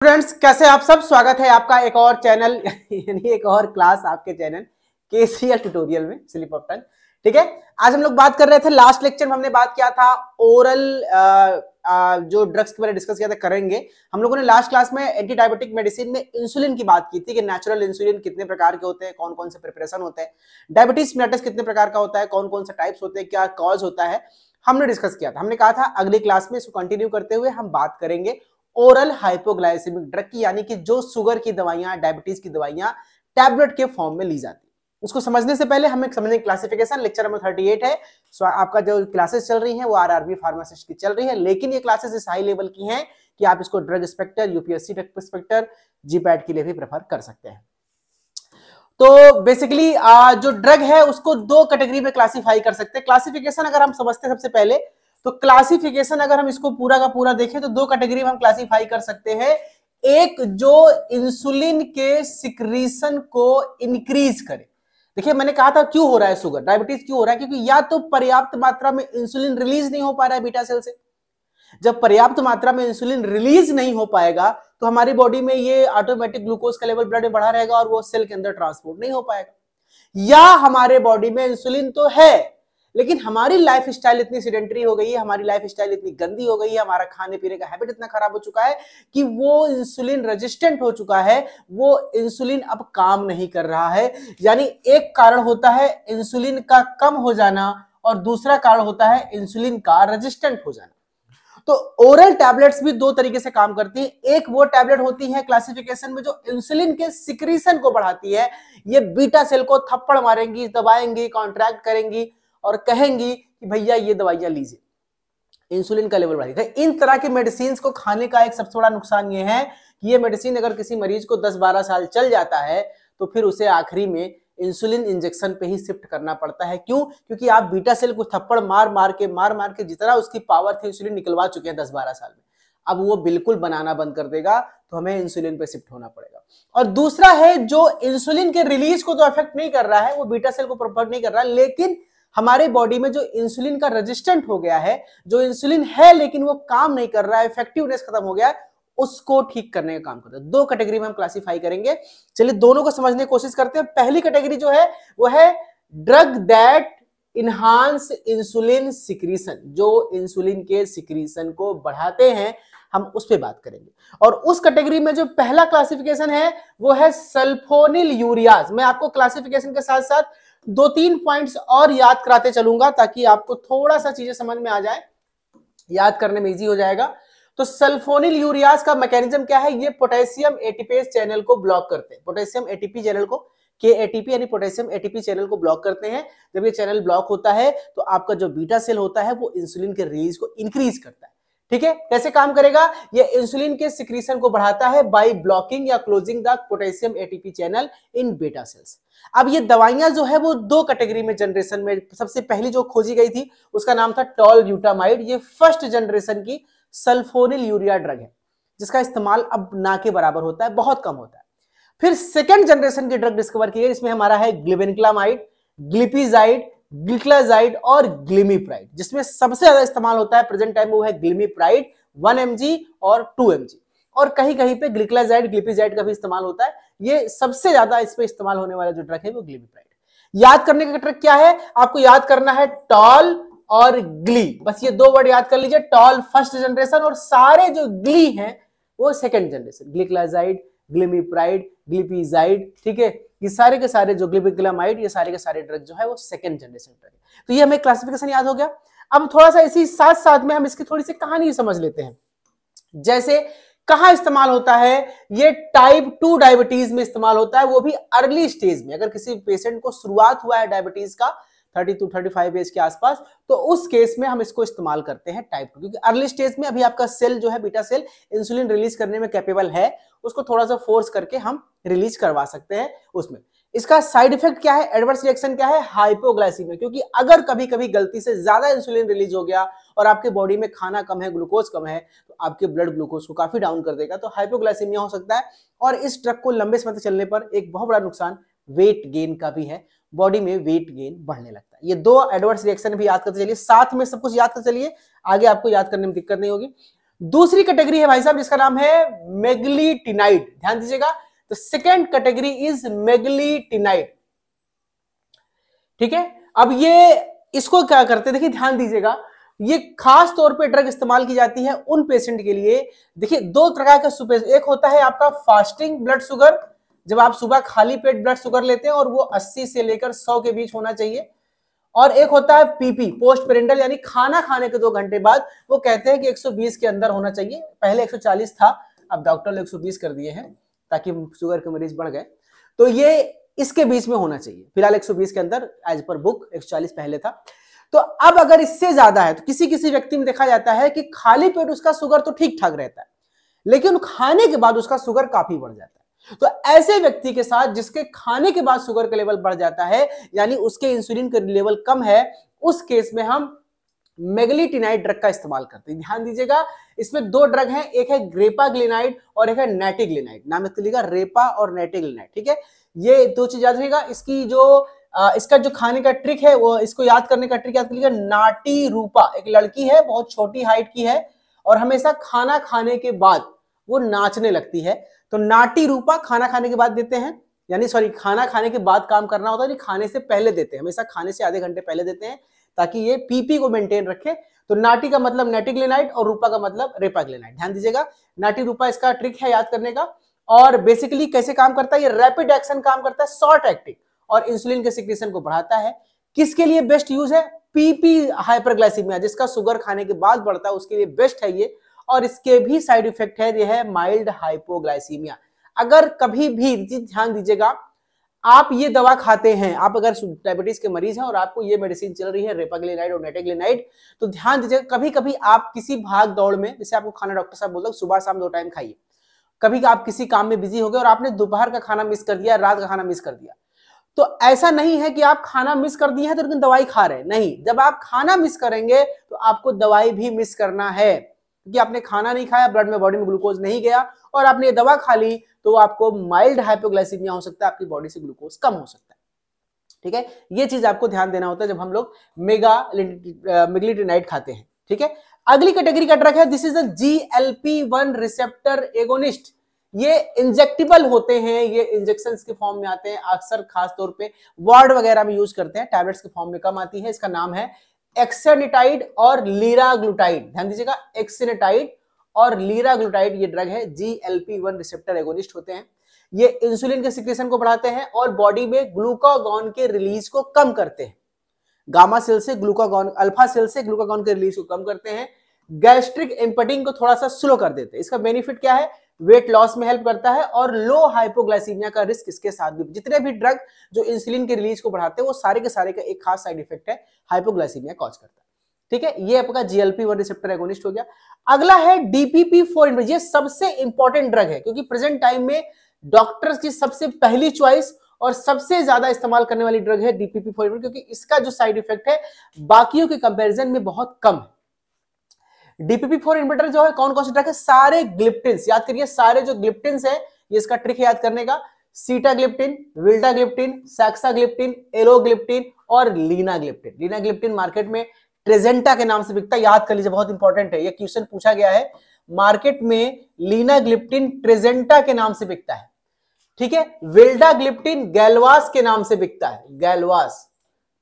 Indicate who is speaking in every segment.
Speaker 1: Friends, कैसे आप सब। स्वागत है आपका एक और चैनल यानी एक और क्लास आपके चैनल केसीएल ट्यूटोरियल में स्लिप ऑफ टंग। ठीक है, आज हम लोग बात कर रहे थे, लास्ट लेक्चर में हमने बात किया था ओरल जो ड्रग्स के बारे में डिस्कस किया था, करेंगे हम लोगों ने लास्ट क्लास में एंटी डायबिटिक मेडिसिन में इंसुलिन की बात की थी कि नेचुरल इंसुलिन कितने प्रकार के होते हैं, कौन कौन से प्रिपरेशन होते हैं, डायबिटीज मेलिटस कितने प्रकार का होता है, कौन कौन से टाइप्स होते हैं, क्या कॉज होता है, हमने डिस्कस किया था। हमने कहा था अगली क्लास में इसको कंटिन्यू करते हुए हम बात करेंगे ओरल हाइपोग्लाइसेमिक ड्रग की, यानी कि जो शुगर की दवाइयां, डायबिटीज की दवाइयां टैबलेट के फॉर्म में ली जाती है। उसको समझने से पहले हमें समझने क्लासिफिकेशन, लेक्चर नंबर 38 है। सो आपका जो क्लासेस चल रही हैं वो आरआरबी फार्मासिस्ट की चल रही है, लेकिन ये क्लासेस इस हाई लेवल की हैं कि आप इसको drug inspector, UPSC drug inspector, GPAT के लिए भी प्रेफर कर सकते हैं। तो बेसिकली जो ड्रग है उसको दो कैटेगरी में क्लासिफाई कर सकते हैं। क्लासिफिकेशन अगर हम समझते हैं सबसे पहले, तो क्लासिफिकेशन अगर हम इसको पूरा का पूरा देखें तो दो कैटेगरी में हम क्लासिफाई कर सकते हैं। एक जो इंसुलिन के सिक्रीशन को इंक्रीज करे। देखिए, मैंने कहा था क्यों हो रहा है शुगर डायबिटीज, क्यों हो रहा है, क्योंकि या तो पर्याप्त मात्रा में इंसुलिन रिलीज नहीं हो पा रहा है बीटा सेल से। जब पर्याप्त मात्रा में इंसुलिन रिलीज नहीं हो पाएगा तो हमारी बॉडी में ये ऑटोमेटिक ग्लूकोज का लेवल ब्लड में बढ़ा रहेगा और वो सेल के अंदर ट्रांसपोर्ट नहीं हो पाएगा। या हमारे बॉडी में इंसुलिन तो है, लेकिन हमारी लाइफ स्टाइल इतनी सेडेंटरी हो गई है, हमारी लाइफ स्टाइल इतनी गंदी हो गई है, हमारा खाने पीने का हैबिट इतना खराब हो चुका है कि वो इंसुलिन रेजिस्टेंट हो चुका है, वो इंसुलिन अब काम नहीं कर रहा है। यानी एक कारण होता है इंसुलिन का कम हो जाना और दूसरा कारण होता है इंसुलिन का रेजिस्टेंट हो जाना। तो ओरल टैबलेट्स भी दो तरीके से काम करती है। एक वो टैबलेट होती है क्लासिफिकेशन में जो इंसुलिन के सिक्रीशन को बढ़ाती है, ये बीटा सेल को थप्पड़ मारेंगी, दबाएंगी, कॉन्ट्रैक्ट करेंगी और कहेंगी कि भैया ये दवाइयां लीजिए, इंसुलिन का लेवल बढ़ाती है। इन तरह के मेडिसिन को खाने का एक सबसे बड़ा नुकसान ये है कि ये मेडिसिन अगर किसी मरीज को 10-12 साल चल जाता है तो फिर उसे आखिरी में इंसुलिन इंजेक्शन पे ही शिफ्ट करना पड़ता है। क्यों? क्योंकि आप बीटा सेल को थप्पड़ मार मार के जितना उसकी पावर थी इंसुलिन निकलवा चुके हैं 10-12 साल में, अब वो बिल्कुल बनाना बंद कर देगा, तो हमें इंसुलिन पे शिफ्ट होना पड़ेगा। और दूसरा है जो इंसुलिन के रिलीज को तो अफेक्ट नहीं कर रहा है, वो बीटा सेल को प्रोपेगेट नहीं कर रहा है, लेकिन हमारे बॉडी में जो इंसुलिन का रेजिस्टेंट हो गया है, जो इंसुलिन है लेकिन वो काम नहीं कर रहा है, इफेक्टिवनेस खत्म हो गया है, उसको ठीक करने का काम करता है। दो कैटेगरी में हम क्लासिफाई करेंगे। चलिए दोनों को समझने की कोशिश करते हैं। पहली कैटेगरी जो है वो है drug that enhance insulin secretion, जो इंसुलिन के सिक्रीशन को बढ़ाते हैं, हम उस पर बात करेंगे। और उस कैटेगरी में जो पहला क्लासिफिकेशन है वो है सल्फोनिल यूरियाज। मैं आपको क्लासिफिकेशन के साथ साथ 2-3 पॉइंट्स और याद कराते चलूंगा ताकि आपको थोड़ा सा चीजें समझ में आ जाए, याद करने में इजी हो जाएगा। तो सल्फोनिल यूरियाज का मैकेनिज्म क्या है? ये पोटेशियम एटीपेज चैनल को ब्लॉक करते हैं। पोटेशियम एटीपी चैनल को, केएटीपी यानी पोटेशियम एटीपी चैनल को ब्लॉक करते हैं। जब ये चैनल ब्लॉक होता है तो आपका जो बीटा सेल होता है वो इंसुलिन के रिलीज को इंक्रीज करता है। ठीक है, कैसे काम करेगा? ये इंसुलिन के सिक्रीशन को बढ़ाता है बाय ब्लॉकिंग या closing the potassium ATP channel in beta cells. अब ये दवाइयां जो है वो दो कैटेगरी में जनरेशन में, सबसे पहली जो खोजी गई थी उसका नाम था टॉलब्यूटामाइड। ये फर्स्ट जनरेशन की सल्फोनिल यूरिया ड्रग है जिसका इस्तेमाल अब ना के बराबर होता है, बहुत कम होता है। फिर सेकेंड जनरेशन की ड्रग डिस्कवर की है, इसमें हमारा है ग्लिबेनक्लामाइड, ग्लिपिजाइड, ग्लिक्लाजाइड और ग्लिमिप्राइड। जिसमें सबसे ज्यादा इस्तेमाल होता है प्रेजेंट टाइम में वो है ग्लिमिप्राइड 1 mg और 2 mg, और कहीं कहीं पे ग्लिक्लाजाइड, ग्लिपिजाइड का भी इस्तेमाल होता है। ये सबसे ज्यादा इस पे इस्तेमाल होने वाला जो ड्रग है वो ग्लिमिप्राइड। याद करने का ट्रिक क्या है? आपको याद करना है टॉल और ग्ली, बस ये दो वर्ड याद कर लीजिए। टॉल फर्स्ट जनरेशन और सारे जो ग्ली हैं वो सेकंड जनरेशन, ग्लिक्लाजाइड, ग्लिमिप्राइड, ग्लिपिजाइड। ठीक है, ये सारे के सारे जो ग्लिबिक्लामाइड, ये सारे के सारे ड्रग जो है वो सेकंड जनरेशन ड्रग है। तो ये हमें क्लासिफिकेशन याद हो गया। अब थोड़ा सा इसी साथ साथ में हम इसकी थोड़ी सी कहानी समझ लेते हैं। जैसे कहां इस्तेमाल होता है? ये टाइप 2 डायबिटीज में इस्तेमाल होता है, वो भी अर्ली स्टेज में। अगर किसी पेशेंट को शुरुआत हुआ है डायबिटीज का 30-35 एज के आसपास, तो उस केस में हम इसको इस्तेमाल करते हैं टाइप 2, क्योंकि अर्ली स्टेज में अभी आपका सेल जो है बीटा सेल इंसुलिन रिलीज करने में कैपेबल है, उसको थोड़ा सा फोर्स करके हम रिलीज करवा सकते हैं उसमें। इसका साइड इफेक्ट क्या है, एडवर्स रिएक्शन क्या है? हाइपोग्लाइसीमिया। क्योंकि अगर कभी कभी गलती से ज्यादा इंसुलिन रिलीज हो गया और आपके बॉडी में खाना कम है, ग्लूकोज कम है, तो आपके ब्लड ग्लूकोज को काफी डाउन कर देगा, तो हाइपोग्लाइसीमिया हो सकता है। और इस ड्रग को लंबे समय तक चलने पर एक बहुत बड़ा नुकसान वेट गेन का भी है, बॉडी में वेट गेन बढ़ने लगता है। ये दो एडवर्स रिएक्शन भी याद करते चलिए, साथ में सब कुछ याद करते चलिए, आगे आपको याद करने में दिक्कत नहीं होगी। दूसरी कैटेगरी है भाई साहब जिसका नाम है मेगलीटिनाइड, ध्यान दीजिएगा। तो सेकेंड कैटेगरी इज मेगलीटिनाइड, ठीक है। अब ये इसको क्या करते हैं, देखिए ध्यान दीजिएगा, ये खास तौर पे ड्रग इस्तेमाल की जाती है उन पेशेंट के लिए। देखिए दो प्रकार का सुपर, एक होता है आपका फास्टिंग ब्लड शुगर, जब आप सुबह खाली पेट ब्लड शुगर लेते हैं और वो 80 से लेकर 100 के बीच होना चाहिए। और एक होता है पीपी, पोस्ट पेरेंटल, यानी खाना खाने के 2 घंटे बाद, वो कहते हैं कि 120 के अंदर होना चाहिए। पहले 140 था, अब डॉक्टर ने 120 कर दिए हैं ताकि शुगर के मरीज बढ़ गए। तो ये इसके बीच में होना चाहिए, फिलहाल 120 के अंदर एज पर बुक, 140 पहले था। तो अब अगर इससे ज्यादा है तो किसी किसी व्यक्ति में देखा जाता है कि खाली पेट उसका शुगर तो ठीक ठाक रहता है, लेकिन खाने के बाद उसका शुगर काफी बढ़ जाता है। तो ऐसे व्यक्ति के साथ जिसके खाने के बाद शुगर का लेवल बढ़ जाता है, यानी उसके इंसुलिन का लेवल कम है, उस केस में हम मेगलीटिनाइड ड्रग का इस्तेमाल करते हैं। ध्यान दीजिएगा, इसमें 2 ड्रग हैं, एक है ग्रेपाग्लिनाइड और एक है नेटिग्लिनाइड। नाम लिखिएगा, रेपा और नेटिग्लिनाइड, ठीक है। ये 2 चीज याद रखिएगा। इसकी जो इसका जो खाने का ट्रिक है, वो इसको याद करने का ट्रिक याद करिएगा। नाटी रूपा एक लड़की है, बहुत छोटी हाइट की है और हमेशा खाना खाने के बाद वो नाचने लगती है। तो नाटी रूपा खाना खाने के बाद देते हैं, यानी सॉरी खाना खाने के बाद काम करना होता है, खाने से पहले देते हैं, हमेशा खाने से आधे घंटे पहले देते हैं ताकि ये पीपी को मेंटेन रखे। तो नाटी का मतलब नेटिग्लिनाइड और रूपा का मतलब रेपाग्लिनाइड। ध्यान दीजिएगा, नाटी रूपा इसका ट्रिक है याद करने का। और बेसिकली कैसे काम करता है, ये रैपिड एक्शन काम करता है, शॉर्ट एक्टिंग, और इंसुलिन के सिक्रीशन को बढ़ाता है। किसके लिए बेस्ट यूज है, पीपी हाइपरग्लाइसीमिया, जिसका शुगर खाने के बाद बढ़ता है, उसके लिए बेस्ट है ये। और इसके भी साइड इफेक्ट है, ये है माइल्ड हाइपोग्लाइसीमिया। अगर कभी भी ध्यान दीजिएगा, आप ये दवा खाते हैं, आप अगर डायबिटीज के मरीज हैं और आपको ये मेडिसिन चल रही है रेपाग्लिनाइड और नेटिग्लिनाइड, तो ध्यान दीजिएगा कभी कभी आप किसी भाग दौड़ में, जैसे आपको खाना डॉक्टर साहब बोलते हैं सुबह शाम 2 टाइम खाइए, कभी आप किसी काम में बिजी हो गए और आपने दोपहर का खाना मिस कर दिया, रात का खाना मिस कर दिया, तो ऐसा नहीं है कि आप खाना मिस कर दिए हैं तो लेकिन दवाई खा रहे हैं, नहीं। जब आप खाना मिस करेंगे तो आपको दवाई भी मिस करना है, क्योंकि आपने खाना नहीं खाया, ब्लड में बॉडी में ग्लूकोज नहीं गया और आपने ये दवा खा ली, तो आपको माइल्ड हाइपोग्लाइसीमिया हो सकता है, आपकी बॉडी से ग्लूकोज कम हो सकता है, ठीक है। ये चीज आपको ध्यान देना होता है जब हम लोग मेगलीटिनाइड खाते हैं, ठीक है। अगली कैटेगरी का ड्रग है, this is a GLP-1 receptor agonist. ये इंजेक्टेबल होते हैं, ये इंजेक्शंस के फॉर्म में आते हैं, अक्सर खास तौर पे वार्ड वगैरह में यूज करते हैं, टैबलेट्स के फॉर्म में कम आती है। इसका नाम है एक्सेनिटाइड और लीराग्लूटाइड। ध्यान दीजिएगा, एक्सेनिटाइड और लीराग्लूटाइड ये ड्रग है, GLP-1 रिसेप्टर एगोनिस्ट होते हैं। ये इंसुलिन के सिक्रेशन को बढ़ाते हैं और बॉडी में ग्लूकागॉन के रिलीज को कम करते हैं। गामा सेल से ग्लूकागॉन, अल्फा सेल से ग्लूकागॉन के रिलीज को कम करते हैं, गैस्ट्रिक इंपटिंग को थोड़ा सा स्लो कर देते हैं। इसका बेनिफिट क्या है, वेट लॉस में हेल्प करता है और लो हाइपोग्लाइसीमिया का रिस्क इसके साथ भी। जितने भी ड्रग जो इंसुलिन के रिलीज को बढ़ाते हैं वो सारे के सारे का एक खास साइड इफेक्ट है, हाइपोग्लाइसीमिया कॉज करता है, ठीक है। ये आपका GLP-1 रिसेप्टर एगोनिस्ट हो गया। अगला है DPP-4 ये सबसे इंपॉर्टेंट ड्रग है, क्योंकि प्रेजेंट टाइम में डॉक्टर्स की सबसे पहली चॉइस और सबसे ज्यादा इस्तेमाल करने वाली ड्रग है DPP-4, क्योंकि इसका जो साइड इफेक्ट है बाकियों के कंपैरिजन में बहुत कम है। DPP-4 इनहिबिटर जो है कौन कौन से ड्रग है, सारे ग्लिप्टिन्स, याद करिए सारे जो ग्लिप्टिन्स है, ये इसका ट्रिक है याद करने का, सीटाग्लिप्टिन, विल्टाग्लिप्टिन, सैक्साग्लिप्टिन, एलोग्लिप्टिन और लीनाग्लिप्टिन। लीनाग्लिप्टिन मार्केट में ट्रेजेंटा के नाम से बिकता है, याद कर लीजिए, बहुत इंपॉर्टेंट है, ये क्वेश्चन पूछा गया है। मार्केट में लीनाग्लिप्टिन ट्रेजेंटा के नाम से बिकता है, ठीक है। विल्टाग्लिप्टिन गैलवास के नाम से बिकता है, गैलवास,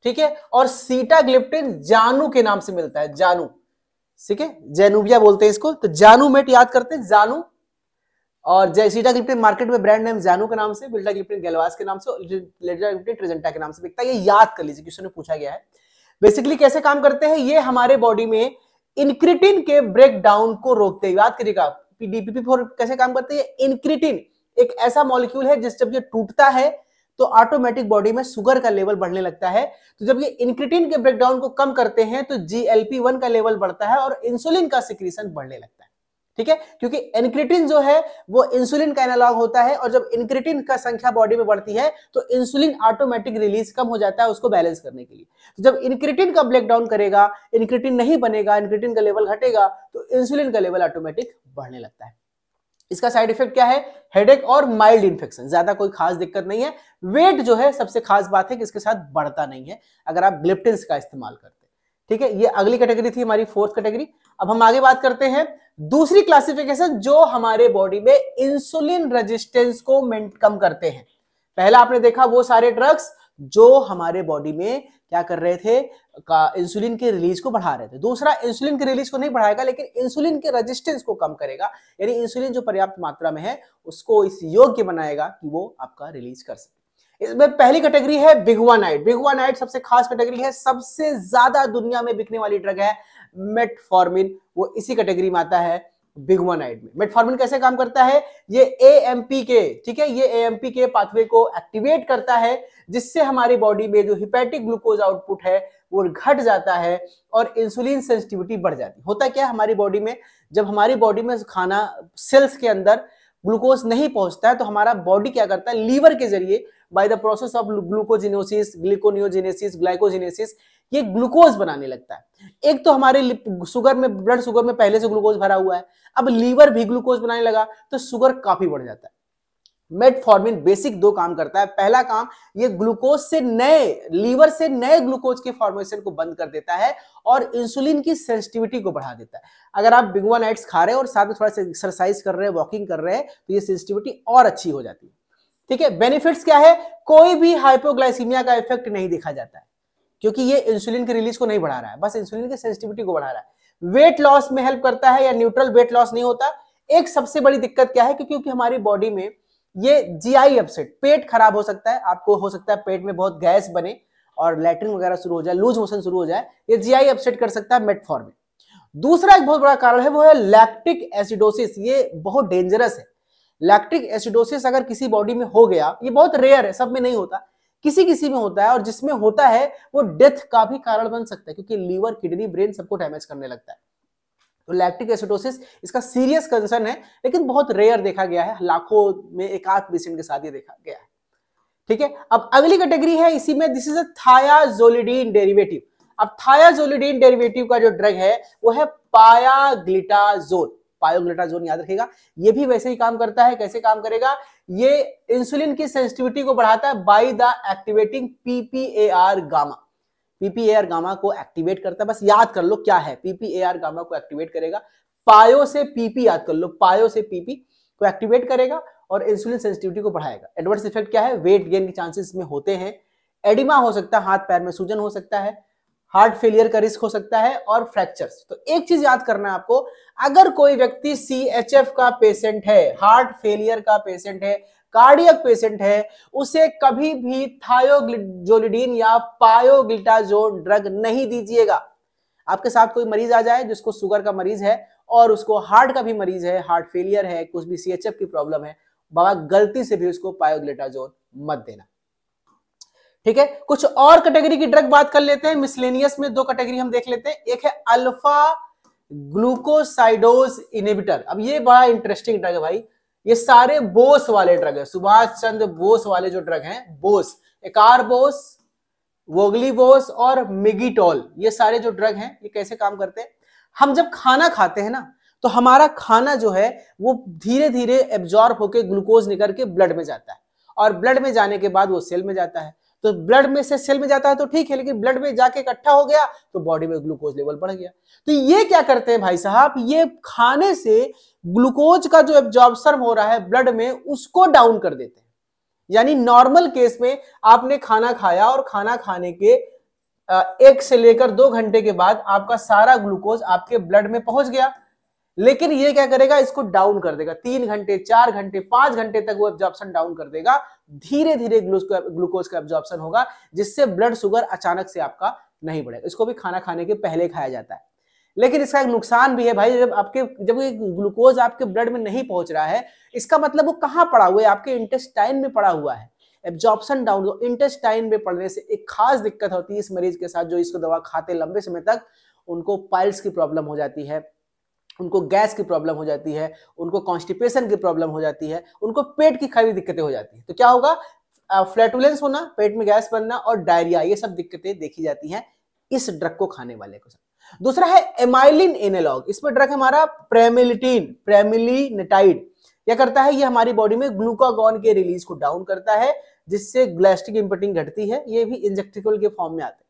Speaker 1: ठीक है। और सीटाग्लिप्टिन जानू के नाम से मिलता है, जानू, ठीक है, जेनुबिया बोलते हैं इसको, तो जानू मेट याद करते हैं, जानू। और सीटाग्लिप्टिन मार्केट में ब्रांड नेम जानू के नाम से, विल्टाग्लिप्टिन गैलवास के नाम से, लीनाग्लिप्टिन ट्रेजेंटा के नाम से बिकता है। ये याद कर लीजिए, क्वेश्चन में पूछा गया है। बेसिकली कैसे काम करते हैं, ये हमारे बॉडी में इंक्रिटिन के ब्रेक डाउन को रोकते हैं, याद करिएगा। DPP-4 कैसे काम करते हैं, इंक्रिटिन एक ऐसा मॉलिक्यूल है जिस जब ये टूटता है तो ऑटोमेटिक बॉडी में शुगर का लेवल बढ़ने लगता है। तो जब ये इंक्रिटिन के ब्रेकडाउन को कम करते हैं तो GLP-1 का लेवल बढ़ता है और इंसुलिन का सिक्रीशन बढ़ने लगता है, ठीक है। क्योंकि इंक्रिटिन जो है वो इंसुलिन का एनालॉग होता है और जब इंक्रिटिन का संख्या बॉडी में बढ़ती है तो इंसुलिन ऑटोमेटिक रिलीज कम हो जाता है उसको बैलेंस करने के लिए। तो जब इंक्रिटिन का ब्रेक डाउन करेगा, इंक्रिटिन नहीं बनेगा, इंक्रिटिन का लेवल घटेगा तो इंसुलिन का लेवल ऑटोमेटिक बढ़ने लगता है। इसका साइड इफेक्ट क्या है, हेडेक और माइल्ड इन्फेक्शन, ज्यादा कोई खास दिक्कत नहीं है। वेट जो है सबसे खास बात है कि इसके साथ बढ़ता नहीं है अगर आप ग्लिप्टिन्स का इस्तेमाल करते हैं, ठीक है, ये अगली कैटेगरी थी हमारी, फोर्थ कैटेगरी। अब हम आगे बात करते हैं दूसरी क्लासिफिकेशन, जो हमारे बॉडी में इंसुलिन रेजिस्टेंस को कम करते हैं। पहला आपने देखा वो सारे ड्रग्स जो हमारे बॉडी में क्या कर रहे थे, इंसुलिन के रिलीज को बढ़ा रहे थे। दूसरा, इंसुलिन के रिलीज को नहीं बढ़ाएगा लेकिन इंसुलिन के रेजिस्टेंस को कम करेगा, यानी इंसुलिन जो पर्याप्त मात्रा में है उसको इस योग्य बनाएगा कि वो आपका रिलीज कर सके। इसमें पहली कैटेगरी है बिगुआनाइड। बिगुआनाइड सबसे खास कैटेगरी है, सबसे ज्यादा दुनिया में बिकने वाली ड्रग है मेटफॉर्मिन, वो इसी कैटेगरी में आता है बिगुआनाइड में। मेटफॉर्मिन कैसे काम करता है, ये एएमपी के, ठीक है, ये एएमपी के पाथवे को एक्टिवेट करता है, जिससे हमारी बॉडी में जो हिपैटिक ग्लूकोज आउटपुट है वो घट जाता है और इंसुलिन सेंसिटिविटी बढ़ जाती है। होता क्या है हमारी बॉडी में, जब हमारी बॉडी में खाना सेल्स के अंदर ग्लूकोज नहीं पहुंचता है तो हमारा बॉडी क्या करता है, लीवर के जरिए by the process of glucogenosis, gluconeogenesis, glycogenesis, ये ग्लूकोज बनाने लगता है। एक तो हमारे शुगर में, ब्लड शुगर में पहले से ग्लूकोज भरा हुआ है, अब लीवर भी ग्लूकोज बनाने लगा तो शुगर काफी बढ़ जाता है। मेटफॉर्मिन बेसिक दो काम करता है। पहला काम, ये ग्लूकोज से नए, लीवर से नए ग्लूकोज के फॉर्मेशन को बंद कर देता है और इंसुलिन की सेंसिटिविटी को बढ़ा देता है। अगर आप बिगुआनाइड्स खा रहे हैं और साथ में थोड़ा सा एक्सरसाइज कर रहे हैं, वॉकिंग कर रहे हैं, तो ये सेंसिटिविटी और अच्छी हो जाती है। ठीक है, बेनिफिट्स क्या है, कोई भी हाइपोग्लाइसीमिया का इफेक्ट नहीं देखा जाता है क्योंकि ये इंसुलिन के रिलीज को नहीं बढ़ा रहा है, बस इंसुलिन की सेंसिटिविटी को बढ़ा रहा है। वेट लॉस में हेल्प करता है या न्यूट्रल वेट लॉस नहीं होता। एक सबसे बड़ी दिक्कत क्या है, क्योंकि हमारी बॉडी में ये जीआई अपसेट, पेट खराब हो सकता है, आपको हो सकता है पेट में बहुत गैस बने और लैट्रिन वगैरह शुरू हो जाए, लूज मोशन शुरू हो जाए, ये जीआई अपसेट कर सकता है मेटफॉर्मिन। दूसरा एक बहुत बड़ा कारण है वो है लैक्टिक एसिडोसिस, ये बहुत डेंजरस है। लैक्टिक एसिडोसिस अगर किसी बॉडी में हो गया, ये बहुत रेयर है, सब में नहीं होता, किसी किसी में होता है, और जिसमें होता है वो डेथ का भी कारण बन सकता है क्योंकि लीवर, किडनी, ब्रेन सबको डैमेज करने लगता है। तो लैक्टिक एसिडोसिस इसका सीरियस कंसर्न है लेकिन बहुत रेयर देखा गया है, लाखों में एक आध पेशेंट के साथ ये देखा गया है। ठीक है, अब अगली कैटेगरी है इसी में, दिस इज अ थायाजोलिडीन डेरिवेटिव। अब थायाजोलिडीन डेरिवेटिव का जो ड्रग है वो है पायाग्लिटाजोल। पायोग्लिटाजोल याद रखिएगा, ये भी वैसे ही काम करता है। कैसे काम करेगा, ये इंसुलिन की सेंसिटिविटी को बढ़ाता है by the activating PPAR gamma. PPAR gamma को एक्टिवेट करता है, बस याद कर लो क्या है, पीपीएआर गामा को एक्टिवेट करेगा। पायो से पीपी याद कर लो, पायो से पीपी को एक्टिवेट करेगा और इंसुलिन सेंसिटिविटी को बढ़ाएगा। एडवर्स इफेक्ट क्या है, वेट गेन के चांसेस में होते हैं, एडिमा हो सकता है, हाथ पैर में सूजन हो सकता है, हार्ट फेलियर का रिस्क हो सकता है और फ्रैक्चर्स। तो एक चीज याद करना है आपको, अगर कोई व्यक्ति सीएचएफ का पेशेंट है, हार्ट फेलियर का पेशेंट है, कार्डियक पेशेंट है, उसे कभी भी थायोजोलिडीन या पायोग्लिटाजोल ड्रग नहीं दीजिएगा। आपके साथ कोई मरीज आ जाए जिसको शुगर का मरीज है और उसको हार्ट का भी मरीज है, हार्ट फेलियर है, कुछ भी सीएचएफ की प्रॉब्लम है, बाबा गलती से भी उसको पायोग्लिटाजोल मत देना। ठीक है, कुछ और कैटेगरी की ड्रग बात कर लेते हैं। मिसलेनियस में दो कैटेगरी हम देख लेते हैं, एक है अल्फा ग्लूकोसाइडोज इनहिबिटर। अब ये बड़ा इंटरेस्टिंग ड्रग है भाई, ये सारे बोस वाले ड्रग है, सुभाष चंद्र बोस वाले जो ड्रग हैं, बोस, एकार बोस, वोगली बोस और मिगिटोल, ये सारे जो ड्रग हैं ये कैसे काम करते हैं, हम जब खाना खाते हैं ना तो हमारा खाना जो है वो धीरे धीरे एब्जॉर्ब होकर ग्लूकोज निकल के ब्लड में जाता है और ब्लड में जाने के बाद वो सेल में जाता है। तो ब्लड में से सेल में जाता है तो ठीक है, लेकिन ब्लड में जाके इकट्ठा हो गया तो बॉडी में ग्लूकोज लेवल बढ़ गया। तो ये क्या करते हैं भाई साहब, ये खाने से ग्लूकोज का जो एब्जॉर्प्शन हो रहा है ब्लड में उसको डाउन कर देते हैं। यानी नॉर्मल केस में आपने खाना खाया और खाना खाने के 1 से लेकर 2 घंटे के बाद आपका सारा ग्लूकोज आपके ब्लड में पहुंच गया, लेकिन ये क्या करेगा, इसको डाउन कर देगा। 3 घंटे, 4 घंटे, 5 घंटे तक वो एब्जॉर्प्शन डाउन कर देगा, धीरे धीरे ग्लूकोज का एब्जॉर्प्शन होगा, जिससे ब्लड शुगर अचानक से आपका नहीं बढ़ेगा। इसको भी खाना खाने के पहले खाया जाता है, लेकिन इसका एक नुकसान भी है भाई, जब ये ग्लूकोज आपके ब्लड में नहीं पहुंच रहा है, इसका मतलब वो कहां पड़ा हुआ है, आपके इंटेस्टाइन में पड़ा हुआ है। एब्जॉर्प्शन डाउन, इंटेस्टाइन में पड़ने से एक खास दिक्कत होती है इस मरीज के साथ, जो इसको दवा खाते लंबे समय तक, उनको पाइल्स की प्रॉब्लम हो जाती है, उनको गैस की प्रॉब्लम हो जाती है, उनको कॉन्स्टिपेशन की प्रॉब्लम हो जाती है, उनको पेट की खाई दिक्कतें हो जाती है। तो क्या होगा, फ्लैटुलेंस होना, पेट में गैस बनना और डायरिया, ये सब दिक्कतें देखी जाती हैं इस ड्रग को खाने वाले को। दूसरा है एमाइलिन एनालॉग, इसमें ड्रग हमारा प्रेमिलिनेटाइड। क्या करता है, ये हमारी बॉडी में ग्लूकागॉन के रिलीज को डाउन करता है, जिससे ग्लास्टिक इंपटिंग घटती है। ये भी इंजेक्टेबल के फॉर्म में आते हैं।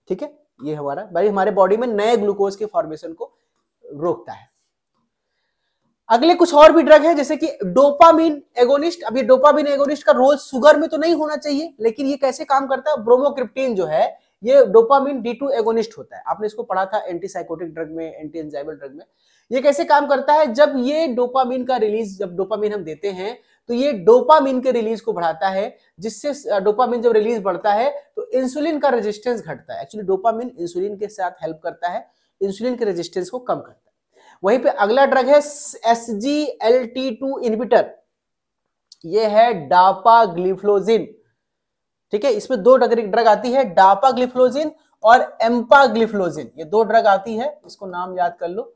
Speaker 1: ठीक है, ये हमारा भाई हमारे बॉडी में नए ग्लूकोज के फॉर्मेशन को रोकता है। अगले कुछ और भी ड्रग है जैसे कि डोपामिन एगोनिस्ट। अब ये डोपामिन एगोनिस्ट का रोल शुगर में तो नहीं होना चाहिए, लेकिन ये कैसे काम करता है, ब्रोमोक्रिप्टिन जो है ये डोपामिन D2 एगोनिस्ट होता है। आपने इसको पढ़ा था एंटीसाइकोटिक ड्रग में, एंटी एंजाइमल ड्रग में। ये कैसे काम करता है, जब ये डोपामिन का रिलीज, जब डोपामिन हम देते हैं तो ये डोपामिन के रिलीज को बढ़ाता है, जिससे डोपामिन जब रिलीज बढ़ता है तो इंसुलिन का रेजिस्टेंस घटता है। एक्चुअली डोपामिन इंसुलिन के साथ हेल्प करता है, इंसुलिन के रेजिस्टेंस को कम करता है। वहीं पे अगला ड्रग है SGLT2 इनहिबिटर, ये है डापाग्लिफ्लोजिन। ठीक है, इसमें दो ड्रग आती है, डापाग्लिफ्लोजिन और एम्पाग्लिफ्लोजिन। ये दो ड्रग आती है, इसको नाम याद कर लो,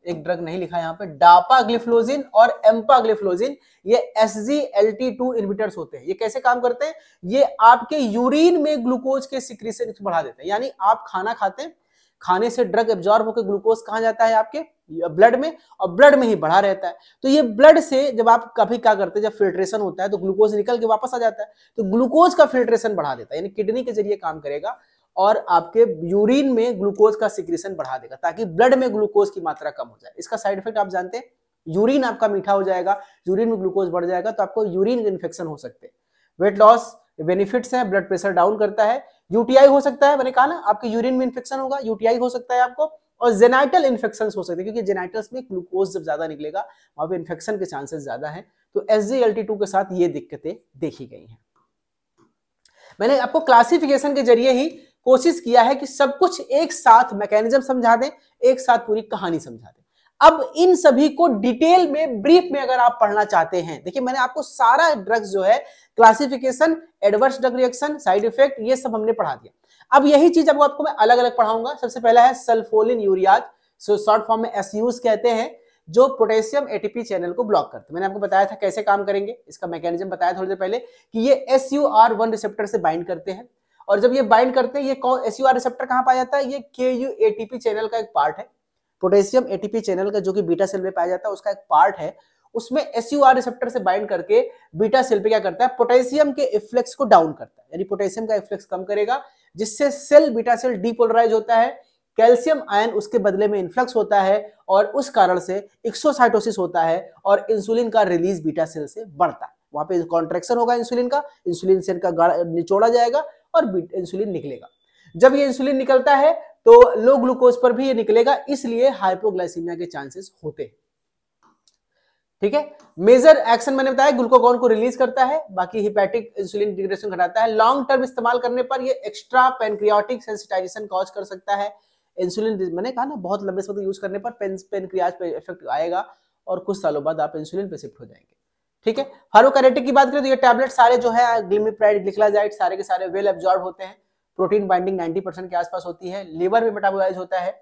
Speaker 1: एक ड्रग नहीं लिखा यहाँ पे, डापाग्लिफ्लोजिन और एम्पाग्लिफ्लोजिन। ये SGLT2 इनहिबिटर्स होते हैं। ये कैसे काम करते हैं, ये आपके यूरिन में ग्लूकोज के सिक्रीशन को बढ़ा देते हैं। यानी आप खाना खाते हैं, खाने से ड्रग एब्जॉर्ब होकर ग्लूकोज कहां जाता है, आपके ब्लड में, और ब्लड में ही बढ़ा रहता है। तो ये ब्लड से जब आप कभी क्या करते हैं, जब फिल्ट्रेशन होता है तो ग्लूकोज निकल के वापस आ जाता है, तो ग्लूकोज का फिल्ट्रेशन बढ़ा देता है, यानी किडनी के जरिए काम करेगा और आपके यूरिन में ग्लूकोज का सिक्रीशन बढ़ा देगा ताकि ब्लड में ग्लूकोज की मात्रा कम हो जाए। इसका साइड इफेक्ट आप जानते हैं, यूरिन आपका मीठा हो जाएगा, यूरिन में ग्लूकोज बढ़ जाएगा तो आपको यूरिन इन्फेक्शन हो सकते हैं। वेट लॉस बेनिफिट्स हैं, ब्लड प्रेशर डाउन करता है, यूटीआई हो सकता है, मैंने कहा ना आपके यूरिन में इन्फेक्शन होगा, यूटीआई हो सकता है आपको, और जेनाइटल इन्फेक्शंस हो सकते हैं क्योंकि जेनाइटल्स में ग्लूकोज जब ज्यादा निकलेगा वहां पे इन्फेक्शन के चांसेस ज्यादा हैं। तो SGLT2 के साथ ये दिक्कतें देखी गई हैं। मैंने आपको क्लासिफिकेशन के जरिए ही कोशिश किया है कि सब कुछ एक साथ मैकेनिज्म समझा दें, एक साथ पूरी कहानी समझा दें। अब इन सभी को डिटेल में, ब्रीफ में अगर आप पढ़ना चाहते हैं, देखिए मैंने आपको सारा ड्रग्स जो है, classification, adverse drug reaction, side effect, ये सब हमने पढ़ा दिया। अब यही चीज आपको मैं अलग अलग पढ़ाऊंगा। सबसे पहला है सल्फोलिन यूरियाज, शॉर्ट फॉर्म में SUs कहते हैं, जो पोटेशियम ATP चैनल को ब्लॉक करते हैं। मैंने आपको बताया था कैसे काम करेंगे, इसका मैकेनिज्म बताया थोड़ी देर पहले कि ये SUR1 रिसेप्टर से बाइंड करते हैं, और जब ये बाइंड करते हैं, ये SUR रिसेप्टर कहां पाया जाता है, ये KU-ATP चैनल का एक पार्ट है, पोटेशियम ATP चैनल का जो कि बीटा सेल में पाया जाता है उसका एक पार्ट है। उसमें SUR रिसेप्टर से बाइंड करके बीटा सेल पे क्या करता है, पोटेशियम के इफ्लेक्स को डाउन करता है, यानी पोटेशियम का इफ्लेक्स कम करेगा, जिससे सेल, बीटा सेल डीपोलराइज होता है, कैल्शियम आयन उसके बदले में इन्फ्लक्स होता है, और उस कारण से एक्सोसाइटोसिस होता है और इंसुलिन का रिलीज बीटा सेल से बढ़ता है। वहां पे कॉन्ट्रैक्शन होगा इंसुलिन का, इंसुलिन सेल का निचोड़ा जाएगा और इंसुलिन निकलेगा। जब ये इंसुलिन निकलता है तो लो ग्लूकोज पर भी ये निकलेगा, इसलिए हाइपोग्लाइसीमिया के चांसेस होते हैं। ठीक है, मेजर एक्शन मैंने बताया, ग्लूकागॉन को रिलीज करता है, बाकी हिपैटिक इंसुलिन डिग्रेडेशन घटाता है। लॉन्ग टर्म इस्तेमाल करने पर ये एक्स्ट्रा पैनक्रियाटिक सेंसिटाइजेशन कॉज कर सकता है। इंसुलिन, मैंने कहा ना, बहुत लंबे समय तक यूज करने पर पैनक्रियाज पे इफेक्ट आएगा और कुछ सालों बाद आप इंसुलिन पे शिफ्ट हो जाएंगे। ठीक है, फार्माकोकाइनेटिक की बात करें तो ये टैबलेट सारे जो है, ग्लिमिप्राइड, ग्लिक्लाजाइड, सारे के सारे वेल एब्जॉर्ब होते हैं, प्रोटीन बाइंडिंग 90% के आसपास होती है, लिवर में मेटाबोलाइज होता है,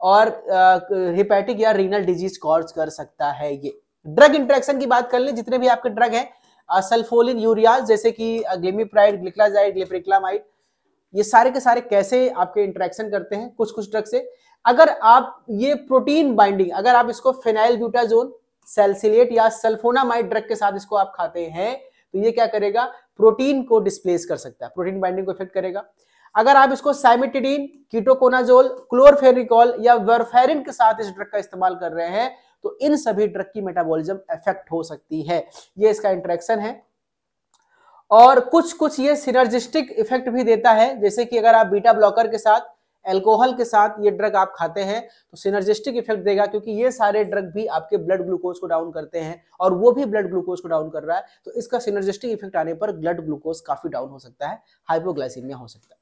Speaker 1: और हिपैटिक या रीनल डिजीज कॉज कर सकता है। ये ड्रग इंटरेक्शन की बात कर ले, जितने भी आपके ड्रग हैं सल्फोलिन यूरियाज, जैसे कि ग्लिमिप्राइड, ग्लिक्लाजाइड, ग्लिप्रिक्लामाइड, ये सारे के सारे कैसे आपके इंटरेक्शन करते हैं कुछ कुछ ड्रग से। अगर आप ये प्रोटीन बाइंडिंग, अगर आप इसको फेनाइल ब्यूटाजोन, सैलिसिलेट या सल्फोनामाइड ड्रग के साथ इसको आप खाते हैं तो ये क्या करेगा, प्रोटीन को डिस्प्लेस कर सकता है, प्रोटीन बाइंडिंग को इफेक्ट करेगा। अगर आप इसको साइमेटिडीन, कीटोकोनाजोल, क्लोरफेनिकोल या वारफेरिन के साथ इस ड्रग का इस्तेमाल कर रहे हैं तो इन सभी ड्रग की मेटाबॉलिज्म इफेक्ट हो सकती है। ये इसका इंटरेक्शन है। और कुछ कुछ ये सिनर्जिस्टिक इफेक्ट भी देता है, जैसे कि अगर आप बीटा ब्लॉकर के साथ, अल्कोहल के साथ ये ड्रग आप खाते हैं तो सिनर्जिस्टिक इफेक्ट देगा, क्योंकि ये सारे ड्रग भी आपके ब्लड ग्लूकोज को डाउन करते हैं और वो भी ब्लड ग्लूकोज को डाउन कर रहा है, तो इसका सिनर्जिस्टिक इफेक्ट आने पर ब्लड ग्लूकोज काफी डाउन हो सकता है, हाइपोग्लाइसीमिया हो सकता है।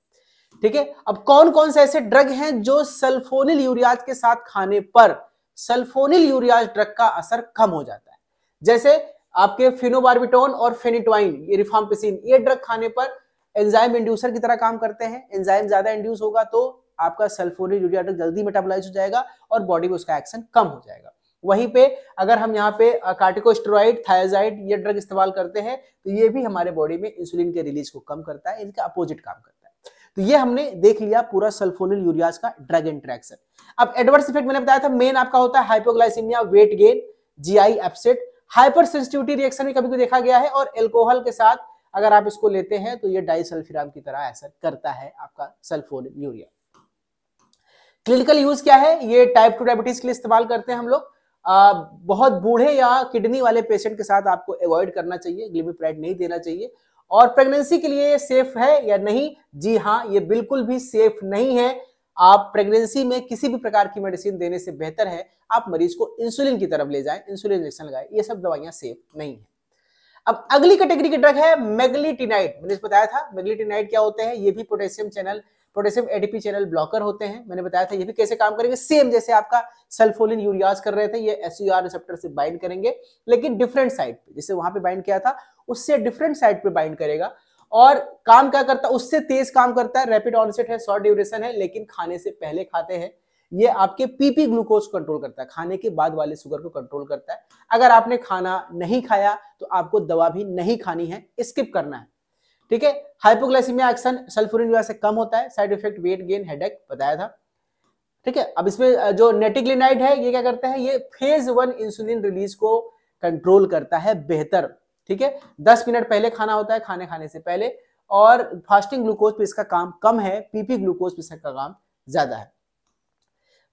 Speaker 1: ठीक है, अब कौन कौन से ऐसे ड्रग हैं जो सल्फोनिल यूरियाज के साथ खाने पर सल्फोनिल यूरियाज ड्रग का असर कम हो जाता है, जैसे आपके फिनोबार्बिटोन और फेनिटोइन, ये रिफाम्पिसिन, ये ड्रग खाने पर एंजाइम इंड्यूसर की तरह काम करते हैं। एंजाइम ज्यादा इंड्यूस होगा तो आपका सल्फोनिल यूरिया ड्रग जल्दी मेटाबोलाइज हो जाएगा और बॉडी में उसका एक्शन कम हो जाएगा। वहीं पे अगर हम यहाँ पे कार्टिकोस्टेरॉइड, थायराइड ये ड्रग इस्तेमाल करते हैं तो ये भी हमारे बॉडी में इंसुलिन के रिलीज को कम करता है, इनका अपोजिट काम करता है। तो ये हमने देख लिया पूरा सल्फोनिल यूरियाज का ड्रग इंटरेक्शन। अब एडवर्स इफेक्ट मैंने बताया था, मेन आपका होता है hypoglycaemia, weight gain, GI upset, hyper sensitivity reaction भी कभी कभी देखा गया है, और एल्कोहल के साथ अगर आप इसको लेते हैं तो ये डाइसल्फिराम की तरह असर करता है आपका सल्फोनिल यूरिया। क्लिनिकल यूज क्या है, ये टाइप 2 डायबिटीज के लिए इस्तेमाल करते हैं हम लोग। बहुत बूढ़े या किडनी वाले पेशेंट के साथ आपको अवॉइड करना चाहिए, ग्लिमिप्राइड नहीं देना चाहिए। और प्रेगनेंसी के लिए सेफ है या नहीं, जी हाँ, ये बिल्कुल भी सेफ नहीं है। आप प्रेगनेंसी में किसी भी प्रकार की मेडिसिन देने से बेहतर है आप मरीज को इंसुलिन की तरफ ले जाएं, इंसुलिन इंजेक्शन लगाएं, ये सब दवाइयां सेफ नहीं है। अब अगली कैटेगरी की ड्रग है मेग्लिटिनाइड। मैंने बताया था मेग्लिटिनाइड क्या होते हैं, ये भी पोटेशियम एडीपी चैनल ब्लॉकर होते हैं। मैंने बताया था ये भी कैसे काम करेंगे, सेम जैसे आपका सल्फोलिन यूरियाज कर रहे थे, ये एसयूआर रिसेप्टर से बाइंड करेंगे, लेकिन डिफरेंट साइड पे, जैसे वहां पे बाइंड किया था उससे डिफरेंट साइड पे बाइंड करेगा। और काम क्या करता है, उससे तेज काम करता है, रैपिड ऑनसेट है, शॉर्ट ड्यूरेशन है, लेकिन खाने से पहले खाते हैं। ये आपके पीपी ग्लूकोज कंट्रोल करता है, खाने के बाद वाले शुगर को कंट्रोल करता है। अगर आपने खाना नहीं खाया तो आपको दवा भी नहीं खानी है, स्किप करना है, ठीक है। हाइपोग्लाइसीमिया एक्शन सल्फोनिन यूरिया से कम होता है, side effect weight gain, headache बताया था, ठीक है। अब इसमें जो नेटिग्लिनाइड है ये क्या करता है, ये फेज 1 इंसुलिन रिलीज को कंट्रोल करता है बेहतर, ठीक है। 10 मिनट पहले खाना होता है, खाने से पहले, और फास्टिंग ग्लूकोज पे इसका काम कम है, पीपी ग्लूकोज पे इसका काम ज्यादा है।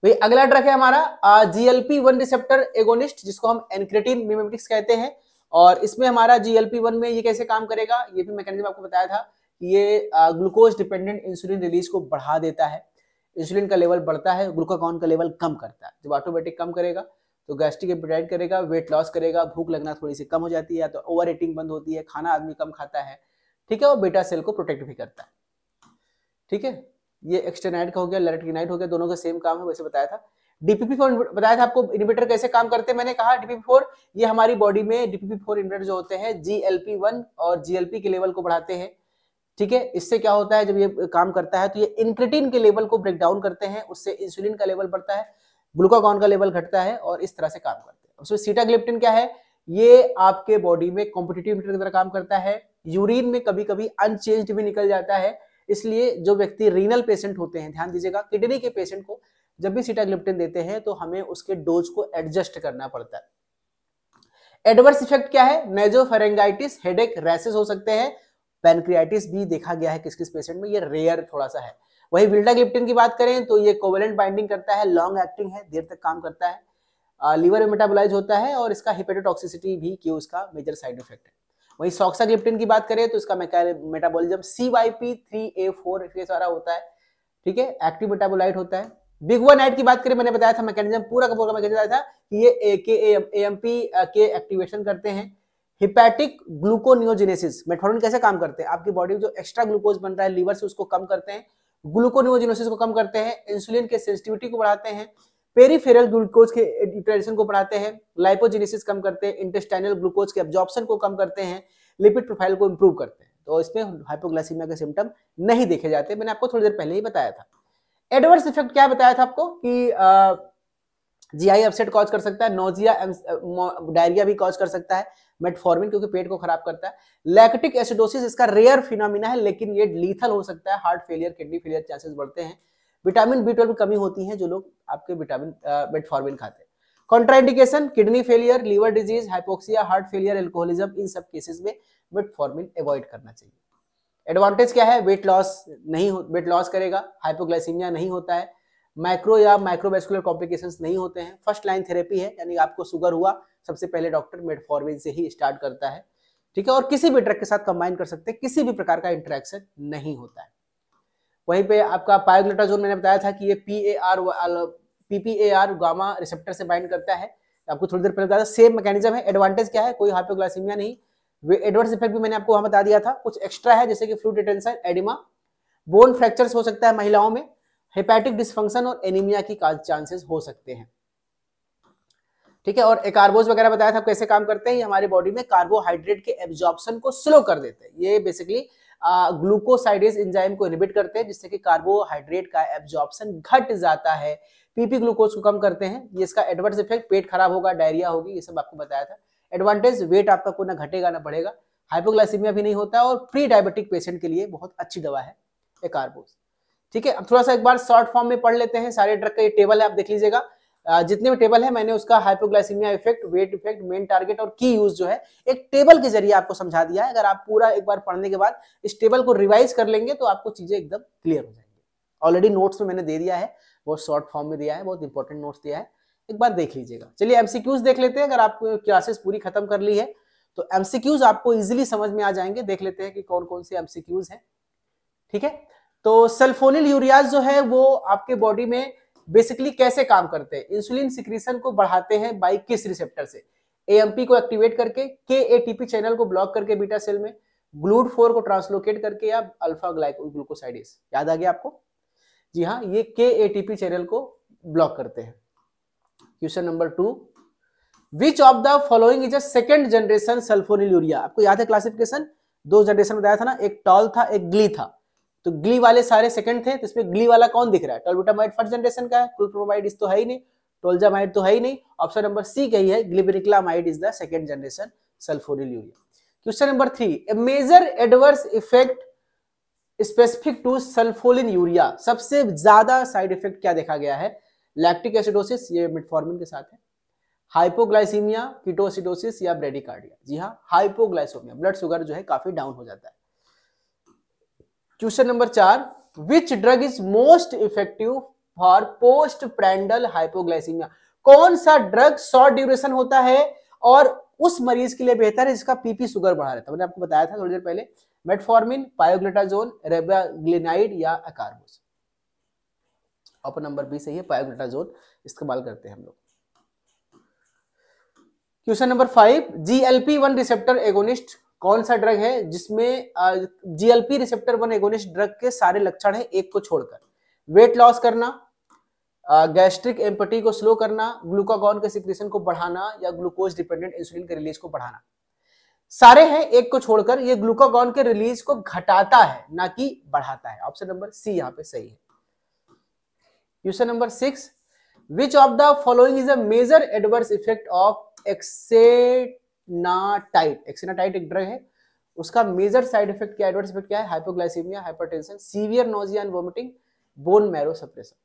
Speaker 1: भाई अगला ड्रग है हमारा GLP-1 रिसेप्टर एगोनिस्ट, जिसको हम एनक्रेटिन मिमेटिक्स कहते हैं। और इसमें हमारा GLP-1 में ये कैसे काम करेगा, ये भी मैकेनिज्म आपको बताया था। ये ग्लूकोज डिपेंडेंट इंसुलिन रिलीज को बढ़ा देता है, इंसुलिन का लेवल बढ़ता है, ग्लूकागॉन का लेवल कम करता है। जब ऑटोमेटिक कम करेगा तो गैस्ट्रिक एपेटाइट करेगा, वेट लॉस करेगा, भूख लगना थोड़ी सी कम हो जाती है, या तो ओवर ईटिंग बंद होती है, खाना आदमी कम खाता है, ठीक है। और बेटा सेल को प्रोटेक्ट भी करता है, ठीक है। ये एक्सटेनाइड का हो गया, लैरेटिनाइड हो गया, दोनों का सेम काम है, वैसे बताया था। DPP-4 बताया था आपको इनहिबिटर कैसे काम करते हैं, मैंने कहा DPP-4 ये हमारी बॉडी में DPP-4 इनहिबिटर जो होते हैं GLP-1 और GLP के लेवल को बढ़ाते हैं, ठीक है। इससे क्या होता है, जब ये काम करता है तो ये इंक्रेटिन के लेवल को ब्रेक डाउन करते हैं, उससे इंसुलिन का लेवल बढ़ता है, ग्लूकागॉन का लेवल घटता है, और इस तरह से काम करते हैं। उसमें सीटाग्लिप्टिन क्या है, ये आपके बॉडी में कॉम्पिटिटिव इनहिबिटर की तरह काम करता है। यूरिन में कभी कभी अनचेंज्ड भी निकल जाता है, इसलिए जो व्यक्ति रीनल पेशेंट होते हैं, ध्यान दीजिएगा, किडनी के पेशेंट को जब भी सीटाग्लिप्टिन देते हैं तो हमें उसके डोज को एडजस्ट करना पड़ता है। एडवर्स इफेक्ट क्या है, नेजोफेरेंगाइटिस, हेडेक, रैशेस हो सकते हैं, पैनक्रियाटिस भी देखा गया है किस किस पेशेंट में, ये रेयर थोड़ा सा है। वही विल्टाग्लिप्टिन की बात करें तो ये कोवेलेंट बाइंडिंग करता है, लॉन्ग एक्टिंग है, देर तक काम करता है, लीवर में मेटाबोलाइज होता है, और इसका हेपेटोटॉक्सिसिटी भी क्यों इसका मेजर साइड इफेक्ट है। वही सॉक्साग्लिप्टिन की बात करें तो इसका मेटाबॉलिज्म CYP3A4 ये सारा होता है, ठीक है, एक्टिव मेटाबोलाइट होता है। बिगुआनाइड की बात करें, मैंने बताया था मैकेनिज्म, पूरा का पूरा मैकेनिज्म बताया था कि ये AMP के एक्टिवेशन करते हैं। हिपैटिक ग्लूकोनियोजेनेसिस, मेटफॉर्मिन कैसे काम करते हैं, आपकी बॉडी में जो एक्स्ट्रा ग्लूकोज बन रहा है लीवर से उसको कम करते हैं, ग्लूकोनियोजेनेसिस को कम करते हैं, इंसुलिन के सेंसिटिविटी को बढ़ाते हैं, पेरिफेरल ग्लूकोज के यूटिलाइजेशन को बढ़ाते हैं, लाइपोजेनेसिस कम करते हैं, इंटेस्टाइनल ग्लूकोज के एब्जॉर्प्शन को कम करते हैं, लिपिड प्रोफाइल को इंप्रूव करते हैं। तो इसमें हाइपोग्लाइसीमिया के सिम्टम नहीं देखे जाते, मैंने आपको थोड़ी देर पहले ही बताया था। एडवर्स इफेक्ट क्या बताया था आपको कि जीआई अपसेट कॉज कर सकता है, नोजिया, डायरिया भी कॉज कर सकता है मेटफॉर्मिन, क्योंकि पेट को खराब करता है। लैक्टिक एसिडोसिस इसका रेयर फिनोमिना है, लेकिन ये लीथल हो सकता है, heart failure, kidney failure chances बढ़ते हैं। विटामिन B12 की कमी होती है जो लोग आपके मेटफॉर्मिन खाते हैं। Contraindication, kidney failure, liver disease, hypoxia, heart failure, alcoholism, इन सब केसेस में मेटफॉर्मिन अवॉइड करना चाहिए। एडवांटेज क्या है, वेट लॉस करेगा, हाइपोग्लाइसीमिया नहीं होता है, माइक्रो या माइक्रोवेस्कुलर कॉम्प्लिकेशंस नहीं होते हैं, फर्स्ट लाइन थेरेपी है, यानी आपको शुगर हुआ सबसे पहले डॉक्टर मेटफॉर्मिन से ही स्टार्ट करता है, ठीक है। और किसी भी ड्रग के साथ कंबाइन कर सकते हैं, किसी भी प्रकार का इंटरेक्शन नहीं होता है। वहीं पे आपका पायोग्लूटाजोन मैंने बताया था कि ये PPAR गामा रिसेप्टर से बाइंड करता है, आपको थोड़ी देर पहले बताया था, सेम मैकेनिज्म है। एडवांटेज क्या है, कोई हाइपोग्लाइसीमिया नहीं, एडवर्स इफेक्ट भी मैंने आपको वहां बता दिया था, कुछ एक्स्ट्रा है जैसे कि fluid retention, oedema, bone fractures हो सकता है महिलाओं में, हेपेटिक डिसफंक्शन और एनीमिया की चांसेस हो सकते हैं, ठीक है। और एकार्बोज वगैरह बताया था कैसे काम करते हैं, ये हमारी बॉडी में कार्बोहाइड्रेट के एब्जॉर्प्शन को स्लो कर देते हैं, ये बेसिकली ग्लूकोसाइडेज एंजाइम को इनहिबिट करते हैं, जिससे कि कार्बोहाइड्रेट का एब्जॉर्प्शन घट जाता है, पीपी ग्लूकोज को कम करते हैं। ये इसका एडवर्स इफेक्ट, पेट खराब होगा, डायरिया होगी, ये सब आपको बताया था। एडवांटेज, वेट आपका कोई ना घटेगा ना बढ़ेगा, हाइपोग्लाइसीमिया भी नहीं होता, और प्री डायबिटिक पेशेंट के लिए बहुत अच्छी दवा है एकार्बोज, ठीक है। अब थोड़ा सा एक बार शॉर्ट फॉर्म में पढ़ लेते हैं, सारे ड्रग का ये टेबल है, आप देख लीजिएगा, जितने भी टेबल है मैंने उसका hypoglycaemia effect, weight effect, main target और की यूज जो है एक टेबल के जरिए आपको समझा दिया है। अगर आप पूरा एक बार पढ़ने के बाद इस टेबल को रिवाइज कर लेंगे तो आपको चीजें एकदम क्लियर हो जाएंगी। ऑलरेडी नोट्स में मैंने दे दिया है, बहुत शॉर्ट फॉर्म में दिया है, बहुत इंपॉर्टेंट नोट्स दिया है, एक बार देख लीजिएगा। चलिए एमसीक्यूज देख लेते हैं। अगर आपको क्लासेस पूरी खत्म कर ली है तो एमसीक्यूज आपको इजीली समझ में आ जाएंगे। देख लेते हैं कि कौन कौन से एमसीक्यूज हैं। ठीक है, तो सल्फोनिल यूरियाज जो है वो आपके बॉडी में बेसिकली कैसे काम करते हैं? इंसुलिन सिक्रीशन को बढ़ाते हैं बाय किस रिसेप्टर से? एएमपी को एक्टिवेट करके, केएटीपी चैनल को ब्लॉक करके बीटा सेल में, GLUT4 को ट्रांसलोकेट करके, या अल्फा ग्लूकोसाइडेज। याद आ गया आपको? जी हाँ, ये केएटीपी चैनल को ब्लॉक करते हैं। Question number 2, which of the following is a second generation sulphonyl urea? आपको याद है क्लासिफिकेशन? 2 जनरेशन बताया था ना, एक टॉल था एक ग्ली था। तो ग्ली वाले सारे सेकंड थे, तो इसमें ग्ली वाला कौन दिख रहा है? टोलबुटामाइड फर्स्ट जनरेशन का है, क्लोप्रोमाइड इस तो है ही नहीं, टोलजामाइड तो है ही नहीं। ऑप्शन नंबर सी कही है, glibenclamide is the second generation sulfonylurea. Question number 3, a major adverse effect specific to sulfonylurea. सबसे ज्यादा साइड इफेक्ट क्या देखा गया है? लैक्टिक एसिडोसिस, ये मेटफॉर्मिन के साथ है, हाइपोग्लाइसीमिया, कीटोसिडोसिस या ब्रेडिकार्डिया। जी हाँ, हाइपोग्लाइसीमिया, ब्लड शुगर जो है काफी डाउन हो जाता है। Question number 4, which drug is most effective for postprandial hypoglycaemia? कौन सा ड्रग शॉर्ट ड्यूरेशन होता है और उस मरीज के लिए बेहतर है जिसका पीपी शुगर बढ़ा रहता है? मैंने आपको बताया था थोड़ी देर पहले, मेटफॉर्मिन, पायोग्लिटाजोन, रेबाग्लिनाइड या अकारबोस। ऑप्शन नंबर बी सही है, पायोग्लिटाजोन इस्तेमाल करते हैं हम लोग। Question number 5, GLP-1 receptor agonist कौन सा ड्रग है जिसमें GLP रिसेप्टर 1 एगोनिस्ट ड्रग के सारे लक्षण है एक को छोड़कर? वेट लॉस करना, गैस्ट्रिक एम्पटी को स्लो करना, ग्लूकागॉन के सिक्रेशन को बढ़ाना या ग्लूकोज डिपेंडेंट इंसुलिन के रिलीज को बढ़ाना। सारे हैं एक को छोड़कर, ये ग्लूकागॉन के रिलीज को घटाता है ना कि बढ़ाता है। ऑप्शन नंबर सी यहां पे सही है। Question number 6, which of the following is a major adverse effect of exenatide? Exenatide एक ड्रग है, उसका मेजर साइड इफेक्ट क्या, एडवर्स इफेक्ट क्या है? Hypoglycaemia, hypertension, severe nausea and vomiting, bone marrow suppression.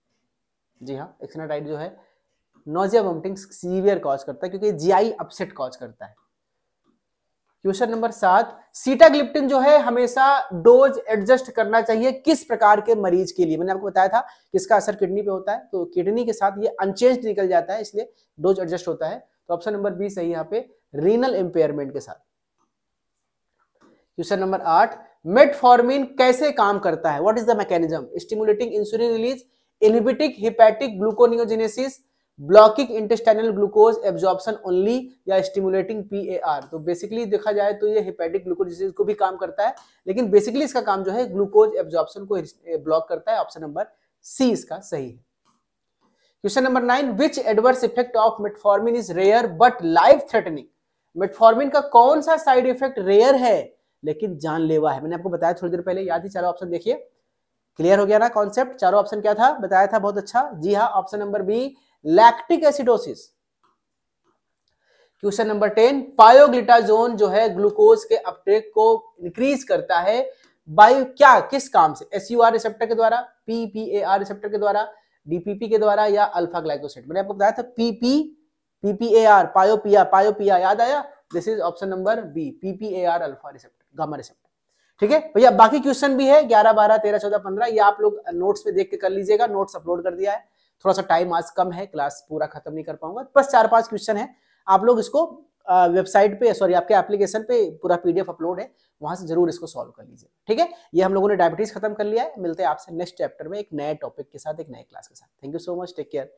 Speaker 1: जी हाँ, एक्सेनाटाइड जो है नोजिया वोमिटिंग सीवियर कॉज करता है क्योंकि जीआई अपसेट कॉज करता है। क्वेश्चन नंबर 7, सीटाग्लिप्टिन जो है हमेशा डोज एडजस्ट करना चाहिए किस प्रकार के मरीज के लिए? मैंने आपको बताया था कि इसका असर किडनी पे होता है, तो किडनी के साथ ये अनचेंज्ड निकल जाता है, इसलिए डोज एडजस्ट होता है। तो ऑप्शन नंबर बी सही यहाँ पे, रीनल इंपेयरमेंट के साथ। क्वेश्चन नंबर 8, मेटफॉर्मिन कैसे काम करता है? What is the mechanism? Stimulating insulin release, inhibiting hepatic gluconeogenesis, blocking intestinal glucose absorption only या स्टिमुलेटिंग पीएआर? तो बेसिकली देखा जाए तो ये हेपेटिक ग्लूकोजिनेसिस को भी काम करता है, लेकिन बेसिकली इसका काम जो है ग्लूकोज एब्जॉर्प्शन को ब्लॉक करता है। ऑप्शन नंबर सी इसका सही है। Question number 9, which adverse effect of metformin is rare but life threatening? Metformin का कौन सा साइड इफेक्ट रेयर है लेकिन जानलेवा है? मैंने आपको बताया थोड़ी देर पहले, याद ही? चारों ऑप्शन देखिए, क्लियर हो गया ना कॉन्सेप्ट? चारों ऑप्शन क्या था बताया था, बहुत अच्छा। जी हाँ, option number B, lactic acidosis. Question number 10, pioglitazone जो है ग्लूकोज के अपटेक को इंक्रीज करता है बाय क्या, किस काम से? एसयूआर रिसेप्टर के द्वारा, पीपीएआर रिसेप्टर के द्वारा, डीपीपी के द्वारा या अल्फा ग्लाइकोसाइड? मैंने आपको बताया था पीपीएआर, पायोपिया, याद आया? This is option number B, PPAR alpha receptor, gamma receptor. ठीक है भैया, बाकी क्वेश्चन भी है 11, 12, 13, 14, 15, ये आप लोग नोट्स में देख के कर लीजिएगा। नोट्स अपलोड कर दिया है, थोड़ा सा टाइम आज कम है, क्लास पूरा खत्म नहीं कर पाऊंगा, बस 4-5 क्वेश्चन है। आप लोग इसको वेबसाइट पे, सॉरी आपके एप्लीकेशन पे पूरा पीडीएफ अपलोड है, वहां से जरूर इसको सॉल्व कर लीजिए। ठीक है, ये हम लोगों ने डायबिटीज खत्म कर लिया है। मिलते हैं आपसे नेक्स्ट चैप्टर में एक नए टॉपिक के साथ, एक नए क्लास के साथ। Thank you so much, take care.